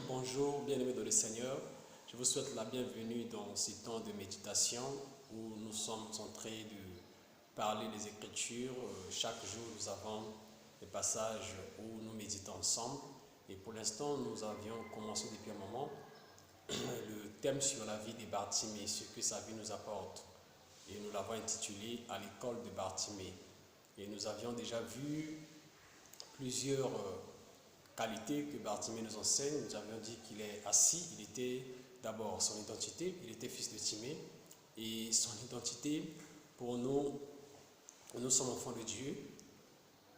Bonjour, bien-aimés dans le Seigneur. Je vous souhaite la bienvenue dans ce temps de méditation où nous sommes en train de parler des Écritures. Chaque jour, nous avons des passages où nous méditons ensemble. Et pour l'instant, nous avions commencé depuis un moment le thème sur la vie de Bartimée, ce que sa vie nous apporte. Et nous l'avons intitulé « À l'école de Bartimée ». Et nous avions déjà vu plusieurs qualités que Bartimée nous enseigne. Nous avions dit qu'il est assis, il était d'abord son identité, il était fils de Timée, et son identité, pour nous, nous sommes enfants de Dieu,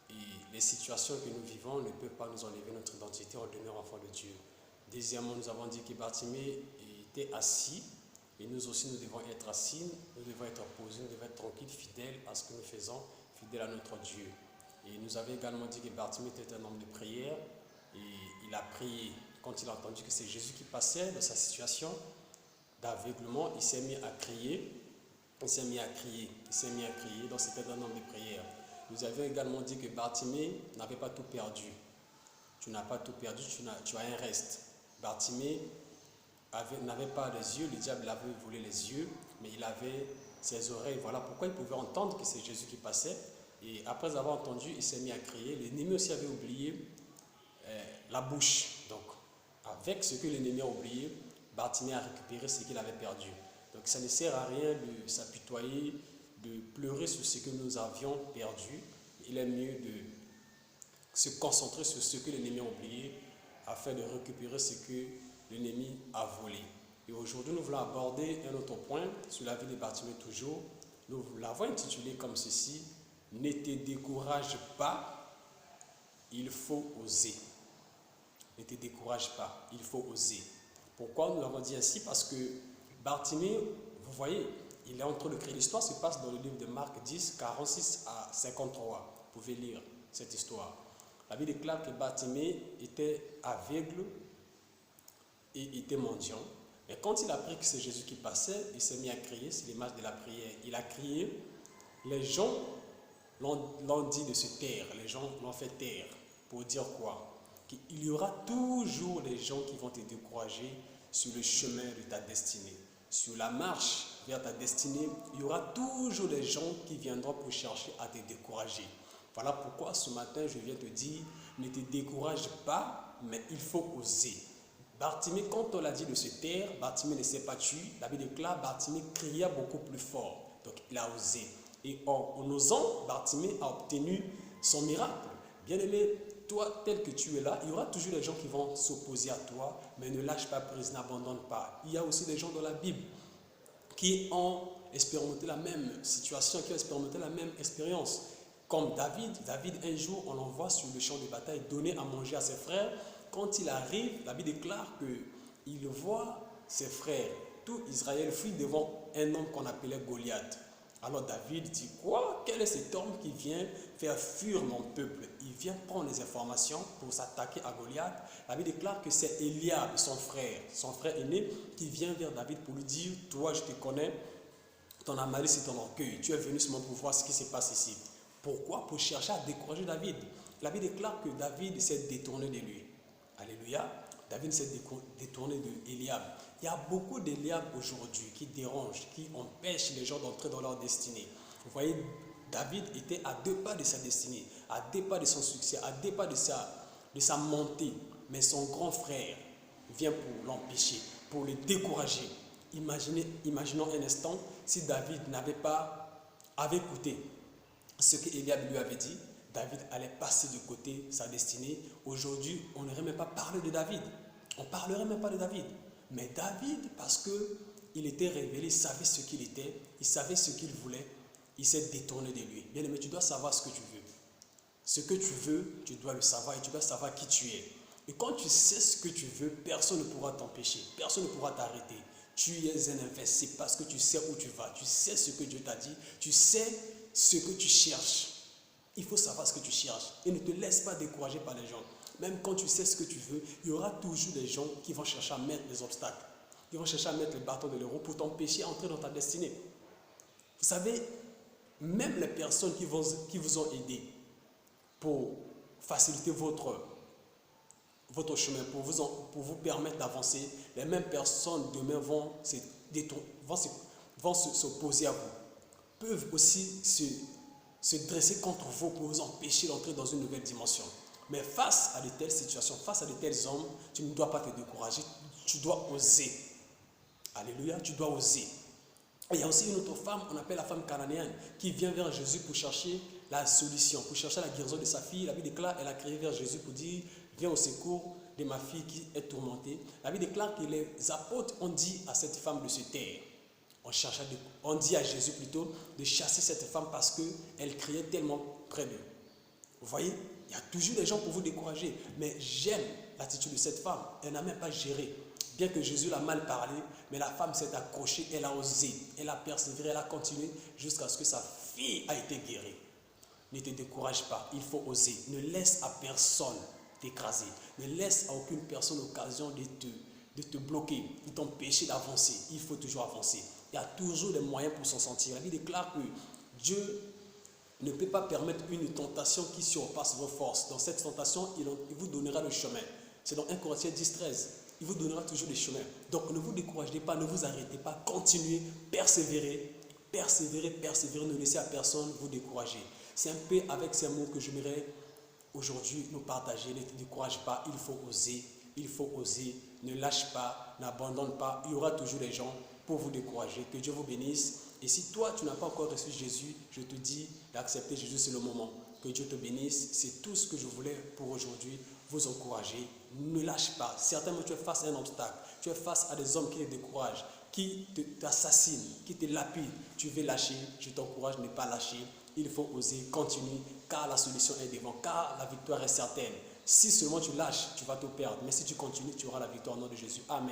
et les situations que nous vivons ne peuvent pas nous enlever notre identité, on demeure enfant de Dieu. Deuxièmement, nous avons dit que Bartimée était assis, et nous aussi nous devons être assis, nous devons être posés, nous devons être tranquilles, fidèles à ce que nous faisons, fidèles à notre Dieu. Et nous avions également dit que Bartimée était un homme de prière, et il a prié. Quand il a entendu que c'est Jésus qui passait dans sa situation d'aveuglement, il s'est mis à crier. Il s'est mis à crier. Donc c'était un homme de prière. Nous avions également dit que Bartimée n'avait pas tout perdu. Tu n'as pas tout perdu, tu as un reste. Bartimée n'avait pas les yeux, le diable avait volé les yeux, mais il avait ses oreilles. Voilà pourquoi il pouvait entendre que c'est Jésus qui passait. Et après avoir entendu, il s'est mis à crier. L'ennemi aussi avait oublié la bouche. Donc, avec ce que l'ennemi a oublié, Bartimée a récupéré ce qu'il avait perdu. Donc, ça ne sert à rien de s'apitoyer, de pleurer sur ce que nous avions perdu. Il est mieux de se concentrer sur ce que l'ennemi a oublié afin de récupérer ce que l'ennemi a volé. Et aujourd'hui, nous voulons aborder un autre point sur la vie de Bartimée toujours. Nous l'avons intitulé comme ceci: ne te décourage pas, il faut oser. Ne te décourage pas, il faut oser. Pourquoi nous l'avons dit ainsi? Parce que Bartimée, vous voyez, il est en train de créer. L'histoire se passe dans le livre de Marc 10, 46 à 53. Vous pouvez lire cette histoire. La Bible déclare que Bartimée était aveugle et était mendiant. Mais quand il a appris que c'est Jésus qui passait, il s'est mis à crier. C'est l'image de la prière. Il a crié. Les gens l'ont dit de se taire. Les gens l'ont fait taire. Pour dire quoi? Qu'il y aura toujours des gens qui vont te décourager sur le chemin de ta destinée. Sur la marche vers ta destinée, il y aura toujours des gens qui viendront pour chercher à te décourager. Voilà pourquoi ce matin, je viens te dire, ne te décourage pas, mais il faut oser. Bartimée, quand on l'a dit de se taire, Bartimée ne s'est pas tué. La Bible déclare, Bartimée cria beaucoup plus fort. Donc il a osé. Et en osant, Bartimée a obtenu son miracle. Bien-aimé, toi, tel que tu es là, il y aura toujours des gens qui vont s'opposer à toi, mais ne lâche pas prise, n'abandonne pas. Il y a aussi des gens dans la Bible qui ont expérimenté la même situation, qui ont expérimenté la même expérience. Comme David, un jour, on l'envoie sur le champ de bataille donner à manger à ses frères. Quand il arrive, la Bible déclare qu'il voit ses frères, tout Israël fuit devant un homme qu'on appelait Goliath. Alors David dit quoi? Quel est cet homme qui vient faire fuir mon peuple? Il vient prendre les informations pour s'attaquer à Goliath. La Bible déclare que c'est Eliab, son frère aîné, qui vient vers David pour lui dire: toi, je te connais, ton malice et ton orgueil. Tu es venu seulement pour voir ce qui se passe ici. Pourquoi? Pour chercher à décourager David. La Bible déclare que David s'est détourné de lui. Alléluia. David s'est détourné de Eliab. Il y a beaucoup d'Eliab aujourd'hui qui dérangent, qui empêchent les gens d'entrer dans leur destinée. Vous voyez, David était à 2 pas de sa destinée, à 2 pas de son succès, à 2 pas de sa montée. Mais son grand frère vient pour l'empêcher, pour le décourager. Imaginons un instant si David avait écouté ce que Eliab lui avait dit. David allait passer de côté sa destinée. Aujourd'hui, on n'aurait même pas parlé de David. On ne parlerait même pas de David. Mais David, parce qu'il était révélé, il savait ce qu'il était, il savait ce qu'il voulait, il s'est détourné de lui. Bien aimé, tu dois savoir ce que tu veux. Ce que tu veux, tu dois le savoir et tu dois savoir qui tu es. Et quand tu sais ce que tu veux, personne ne pourra t'empêcher, personne ne pourra t'arrêter. Tu es un invincible parce que tu sais où tu vas, tu sais ce que Dieu t'a dit, tu sais ce que tu cherches. Il faut savoir ce que tu cherches et ne te laisse pas décourager par les gens. Même quand tu sais ce que tu veux, il y aura toujours des gens qui vont chercher à mettre des obstacles, qui vont chercher à mettre le bâton de les roues pour t'empêcher d'entrer dans ta destinée. Vous savez, même les personnes qui vous ont aidé pour faciliter votre votre chemin, pour vous permettre d'avancer, les mêmes personnes demain vont s'opposer à vous, peuvent aussi se dresser contre vous pour vous empêcher d'entrer dans une nouvelle dimension. Mais face à de telles situations, face à de tels hommes, tu ne dois pas te décourager, tu dois oser. Alléluia, tu dois oser. Et il y a aussi une autre femme, on appelle la femme cananéenne, qui vient vers Jésus pour chercher la solution, pour chercher la guérison de sa fille. La Bible déclare, elle a crié vers Jésus pour dire, viens au secours de ma fille qui est tourmentée. La Bible déclare que les apôtres ont dit à cette femme de se taire. On dit à Jésus plutôt de chasser cette femme parce qu'elle criait tellement près d'eux. Vous voyez, il y a toujours des gens pour vous décourager, mais j'aime l'attitude de cette femme. Elle n'a même pas géré. Bien que Jésus l'a mal parlé, mais la femme s'est accrochée, elle a osé, elle a persévéré, elle a continué jusqu'à ce que sa fille a été guérie. Ne te décourage pas, il faut oser. Ne laisse à personne t'écraser. Ne laisse à aucune personne l'occasion de te bloquer, de t'empêcher d'avancer. Il faut toujours avancer. Il y a toujours des moyens pour s'en sortir. La Bible déclare que Dieu ne peut pas permettre une tentation qui surpasse vos forces. Dans cette tentation, il vous donnera le chemin. C'est dans 1 Corinthiens 10, 13. Il vous donnera toujours le chemin. Donc ne vous découragez pas, ne vous arrêtez pas. Continuez, persévérez, persévérez, persévérez. Ne laissez à personne vous décourager. C'est un peu avec ces mots que j'aimerais aujourd'hui nous partager. Ne te décourage pas, il faut oser. Il faut oser. Ne lâche pas, n'abandonne pas. Il y aura toujours des gens pour vous décourager. Que Dieu vous bénisse. Et si toi, tu n'as pas encore reçu Jésus, je te dis d'accepter Jésus, c'est le moment. Que Dieu te bénisse. C'est tout ce que je voulais pour aujourd'hui vous encourager. Ne lâche pas. Certainement, tu es face à un obstacle. Tu es face à des hommes qui te découragent, qui t'assassinent, qui te lapident. Tu veux lâcher. Je t'encourage à ne pas lâcher. Il faut oser, continuer, car la solution est devant, car la victoire est certaine. Si seulement tu lâches, tu vas te perdre. Mais si tu continues, tu auras la victoire au nom de Jésus. Amen.